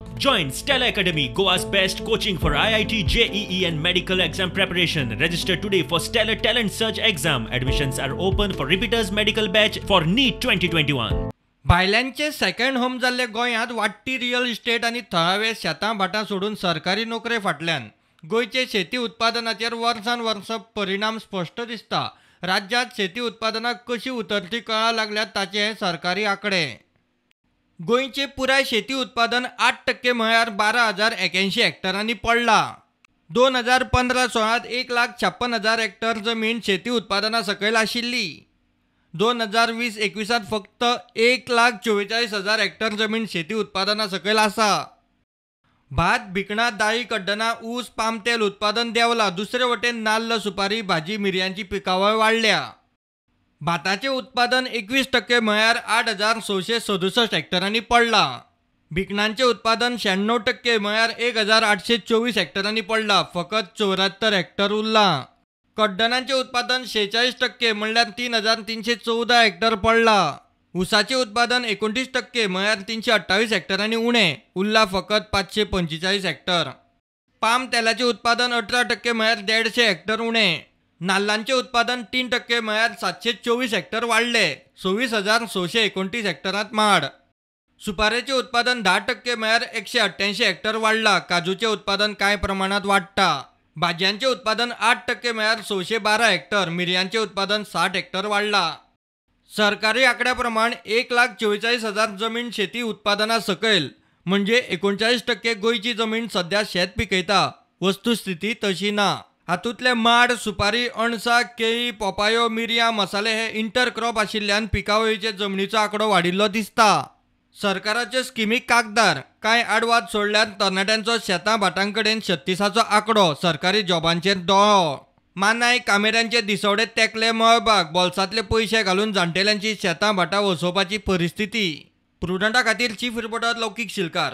Join Stella Academy, Goa's best coaching for IIT, JEE and medical exam preparation. Register today for Stellar Talent Search exam. Admissions are open for repeaters medical batch for NEET 2021. भायल्यांचे second home जाल्ले गोंयांत वाडटी real estate आनी थळावे शेतां भाटां सोडून सरकारी नोकरे फाटल्यान गोंयचे शेती उत्पादनाचेर वर्सान वर्स परिणाम स्पश्ट दिसता. राज्यांत शेती उत्पादनाक कशी उतरती कळा लागल्यात ताचे हे सरकारी आंकडे. गोंयचे पुराय शेती उत्पादन 8% म्हळ्यार 12,081 हेक्टरांनी पडला. 2015-16 1,56,000 हेक्टर जमीन शेती उत्पादना सकयल आशिल्ली. 2020-21 फक्त 1,44,000 हेक्टर जमीन शेती उत्पादना सकयल आसा. भात, भिकणां, दाळी, कड्डणां, ऊस, पाम तेल उत्पादन देंवला. दुसरे वटेन नाल्ल, सुपारी, भाजी, मिरयांची पिकावळ वाडल्या. भाताचें उत्पादन 21% म्हळ्यार 8,667 हेक्टरांनी पडला. भिकणांचें उत्पादन 96% म्हळ्यार 1,824 हेक्टरांनी पडला. फकत 74 हेक्टर उरलां. कड्डणांचें उत्पादन 46% म्हळ्यार 3,314 हेक्टर पडला. ऊसाचें उत्पादन 29% म्हळ्यार 328 हेक्टरांनी उणें उरला. फकत 545 हेक्टर. पाम तेलाचें उत्पादन 18% म्हळ्यार 150 हेक्टर उणें. नाल्लांचें उत्पादन 3% म्हळ्यार 724 हेक्टर वाडले. 26,629 हेक्टरांत माड. सुपारेचें उत्पादन 10% म्हळ्यार 188 हेक्टर वाडला. काजूचें उत्पादन कांय प्रमाणांत वाडटा. भाजयांचें उत्पादन 8% म्हळ्यार 612 हेक्टर. मिरयांचें उत्पादन 60 हेक्टर वाडला. सरकारी आंकड्या प्रमाण 1,44,000 जमीन शेती उत्पादना सकयल म्हणजे 39% गोंयची जमीन सध्या शेत पिकयता. वस्तुस्थिती तशी ना. हातूंतले माड, सुपारी, अणसां, केळी, पोपायो, मिरयां, मसाले हे इंटरक्रॉप आशिल्ल्यान पिकावळीचे जमनीचो आंकडो वाडिल्लो दिसता. सरकाराच्यो स्किमीक कागदार कांय आडवाद सोडल्यार तरणाट्यांचो शेतां भाटां कडेन 36चो आंकडो. सरकारी जॉबांचेर दोळो. मानाय, कामेऱ्यांचे दिसवडे तेंकले मळबाक. बोल्सांतले पयशे घालून जाण्टेल्यांची शेतां भाटां वसोवपाची परिस्थिती. प्रुडंटा खातीर चीफ रिपोर्टर लौकीक शिलकार.